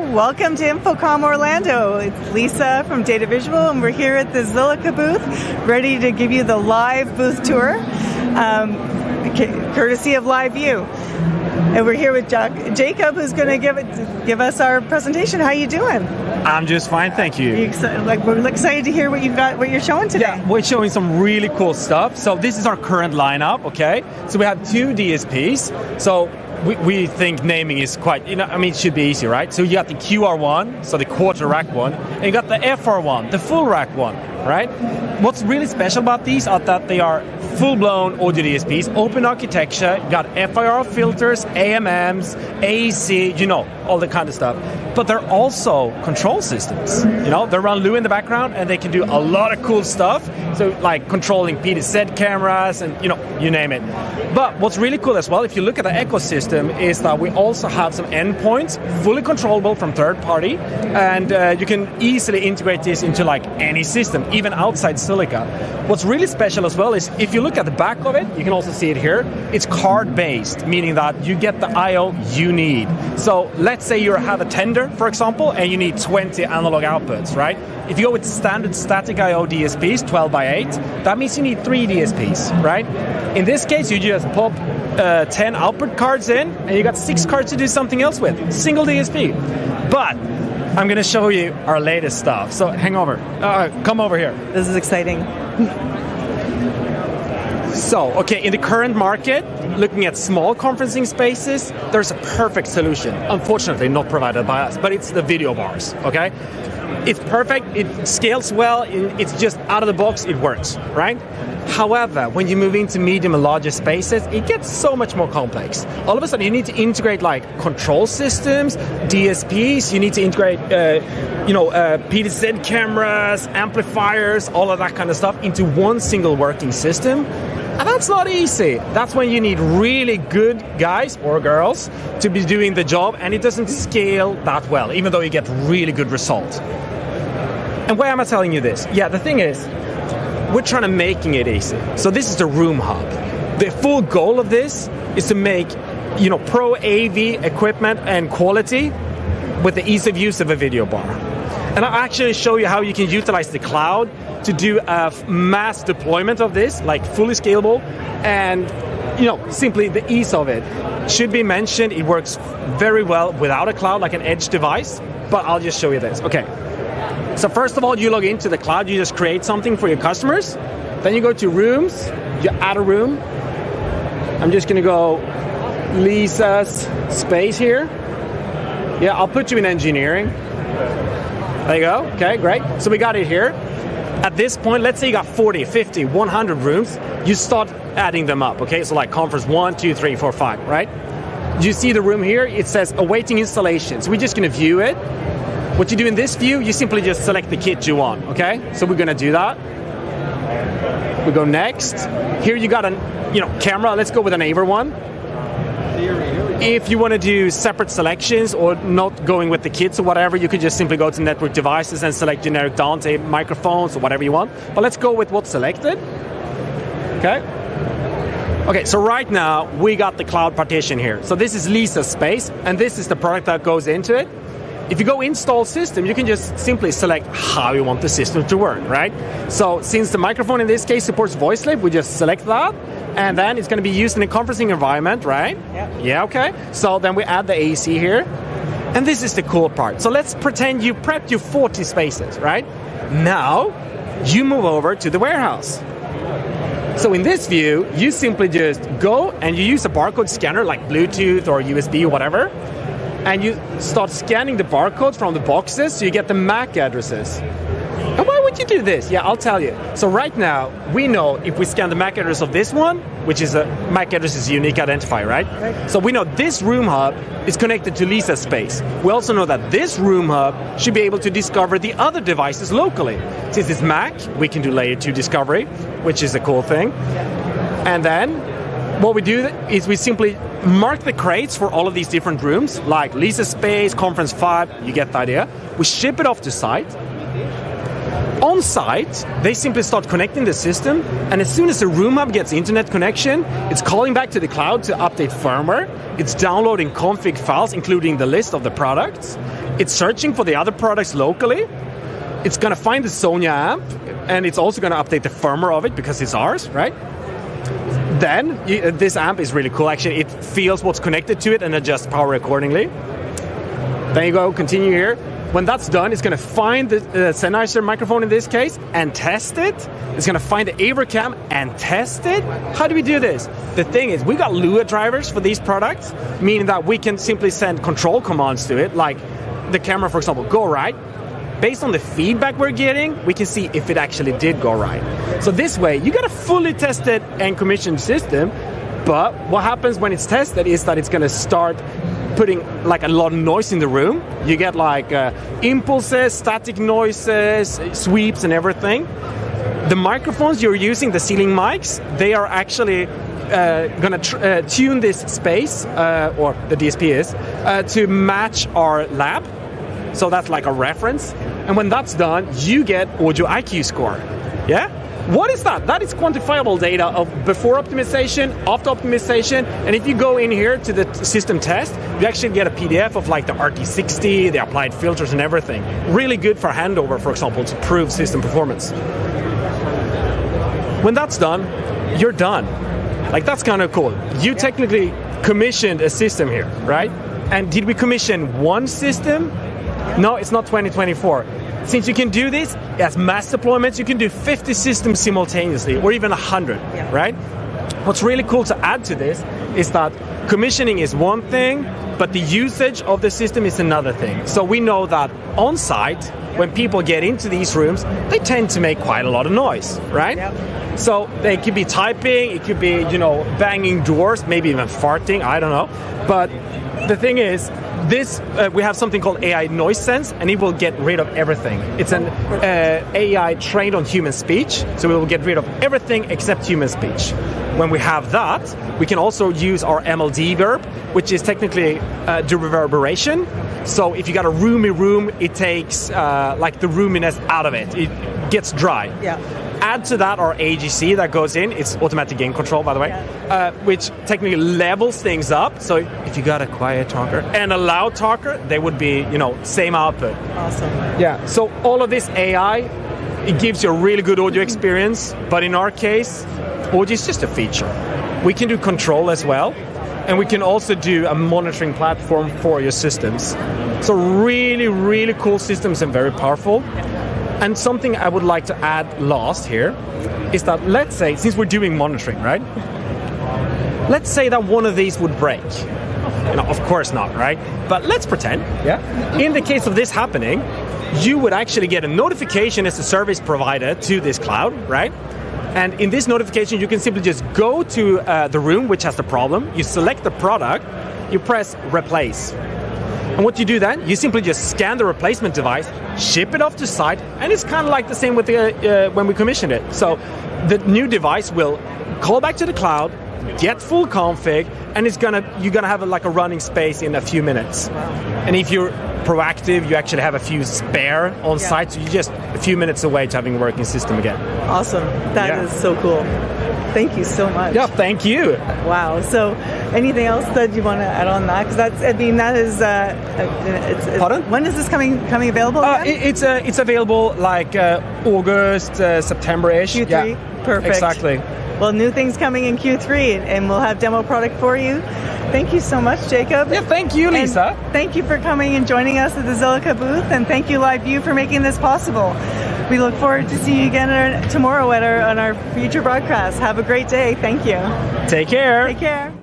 Welcome to InfoComm Orlando. It's Lisa from Data Visual, and we're here at the Zilliqa booth, ready to give you the live booth tour, courtesy of LiveU. And we're here with Jacob, who's going to give us our presentation. How you doing? I'm just fine, thank you. We're excited to hear what you've got, what you're showing today. Yeah, we're showing some really cool stuff. So this is our current lineup, okay? So we have two DSPs. So we think naming is quite, it should be easy, right? So you got the QR one, so the quarter rack one, and you got the FR one, the full rack one, right? What's really special about these are that they are full-blown audio DSPs, open architecture, you got FIR filters, AMMs, AEC, all the kind of stuff. But they're also control systems. They run LiveU in the background, and they can do a lot of cool stuff. So like controlling PDZ cameras and, you name it. But what's really cool as well, if you look at the ecosystem, is that we also have some endpoints, fully controllable from third party, and you can easily integrate this into like any system, even outside Zilliqa. What's really special as well is if you look at the back of it, you can also see it here, it's card-based, meaning that you get the I/O you need. So let's say you have a tender, for example, and you need 20 analog outputs, right? If you go with standard static I/O DSPs, 12 by 8, that means you need 3 DSPs, right? In this case, you just pop 10 output cards in, and you got 6 cards to do something else with. Single DSP. But I'm going to show you our latest stuff. So hang over. Come over here. This is exciting. So, okay, in the current market, looking at small conferencing spaces, there's a perfect solution. Unfortunately, not provided by us, but it's the video bars, okay? It's perfect, it scales well, it's just out of the box, it works, right? However, when you move into medium and larger spaces, it gets so much more complex. All of a sudden, you need to integrate like control systems, DSPs, you need to integrate PDZ cameras, amplifiers, all of that kind of stuff into one single working system. And that's not easy. That's when you need really good guys or girls to be doing the job, and it doesn't scale that well, even though you get really good results. And why am I telling you this? Yeah, the thing is, we're trying to making it easy. So this is the Room Hub. The full goal of this is to make, pro AV equipment and quality with the ease of use of a video bar. And I'll actually show you how you can utilize the cloud to do a mass deployment of this, like fully scalable, and simply the ease of it. Should be mentioned, it works very well without a cloud, like an edge device, but I'll just show you this. Okay, so first of all, you log into the cloud, you just create something for your customers, then you go to Rooms, you add a room. I'm just gonna go Lisa's space here. Yeah, I'll put you in engineering. There you go, okay, great. So we got it here. At this point, let's say you got 40, 50, 100 rooms, you start adding them up, okay? So like conference 1, 2, 3, 4, 5, right? You see the room here, it says awaiting installation. So we're just gonna view it. What you do in this view, you simply just select the kit you want, okay? So we're gonna do that. We go next. Here you got a camera, let's go with an AVer one. If you want to do separate selections or not going with the kits or whatever, you could just simply go to network devices and select generic Dante microphones or whatever you want. But let's go with what's selected. Okay. Okay, so right now we got the cloud partition here. So this is Lisa's space, and this is the product that goes into it. If you go install system, you can just simply select how you want the system to work, right? So since the microphone in this case supports voice slip, we just select that. And then it's going to be used in a conferencing environment, right? Yeah, okay. So then we add the AC here. And this is the cool part. So let's pretend you prepped your 40 spaces, right? Now, you move over to the warehouse. So in this view, you simply just go and you use a barcode scanner like Bluetooth or USB or whatever. And you start scanning the barcodes from the boxes so you get the MAC addresses. And why would you do this? Yeah, I'll tell you. So right now, we know if we scan the MAC address of this one, which is a MAC address is a unique identifier, right? So we know this Room Hub is connected to Lisa's space. We also know that this Room Hub should be able to discover the other devices locally. Since it's Mac, we can do layer 2 discovery, which is a cool thing. And then what we do is we simply mark the crates for all of these different rooms, like Lisa's space, conference 5, you get the idea. We ship it off to site. On site, they simply start connecting the system, and as soon as the room hub gets internet connection, it's calling back to the cloud to update firmware. It's downloading config files, including the list of the products. It's searching for the other products locally. It's going to find the Sonya amp, and it's also going to update the firmware of it because it's ours, right? Then, this amp is really cool. Actually, it feels what's connected to it and adjusts power accordingly. There you go, continue here. When that's done, it's going to find the Sennheiser microphone in this case and test it. It's going to find the Avercam and test it. How do we do this? The thing is, we got Lua drivers for these products, meaning that we can simply send control commands to it, like the camera, for example, go right. Based on the feedback we're getting, we can see if it actually did go right. So this way, you get a fully tested and commissioned system, but what happens when it's tested is that it's going to start putting like a lot of noise in the room. You get like impulses, static noises, sweeps and everything. The microphones you're using, the ceiling mics, they are actually going to tune this space, or the DSP is, to match our lab. So that's like a reference. And when that's done, you get audio IQ score. Yeah? What is that? That is quantifiable data of before optimization, after optimization, and if you go in here to the system test, you actually get a PDF of like the RT60, the applied filters and everything. Really good for handover, for example, to prove system performance. When that's done, you're done. Like, that's kind of cool. You technically commissioned a system here, right? And did we commission one system? No, it's not 2024. Since you can do this as mass deployments, you can do 50 systems simultaneously, or even 100, right? What's really cool to add to this is that commissioning is one thing, but the usage of the system is another thing. So we know that on site, when people get into these rooms, they tend to make quite a lot of noise, right? So they could be typing, it could be, banging doors, maybe even farting, I don't know. But the thing is, this we have something called AI noise sense, and it will get rid of everything. It's an AI trained on human speech, so we will get rid of everything except human speech. When we have that, we can also use our MLD verb, which is technically the reverberation. So if you got a roomy room, it takes like the roominess out of it. It gets dry. Add to that our AGC that goes in. It's automatic gain control, by the way, which technically levels things up. So if you got a quiet talker and a loud talker, they would be, same output. Awesome. Yeah. So all of this AI, it gives you a really good audio experience. But in our case, audio is just a feature. We can do control as well. And we can also do a monitoring platform for your systems. So really, really cool systems and very powerful. And something I would like to add last here is that, let's say, since we're doing monitoring, right? Let's say that one of these would break. Of course not, right? But let's pretend, in the case of this happening, you would actually get a notification as a service provider to this cloud, right? And in this notification, you can simply just go to the room which has the problem, you select the product, you press replace. And what you do then, you simply just scan the replacement device, ship it off to site, and it's kind of like the same with the, when we commission it. So the new device will call back to the cloud, get full config, and you're gonna have like a running space in a few minutes. Wow. And if you're proactive, you actually have a few spare on site, so you're just a few minutes away to having a working system again. Awesome. That is so cool. Thank you so much. Yeah, thank you. Wow. So, anything else that you want to add on that? Because that is. Pardon? When is this coming available? It's available like August, September-ish. Q3. Yeah, Perfect. Exactly. Well, new things coming in Q3, and we'll have demo product for you. Thank you so much, Jacob. Yeah, thank you, Lisa. And thank you for coming and joining us at the Zilliqa booth, and thank you, LiveU, for making this possible. We look forward to seeing you again tomorrow on our future broadcast. Have a great day. Thank you. Take care. Take care.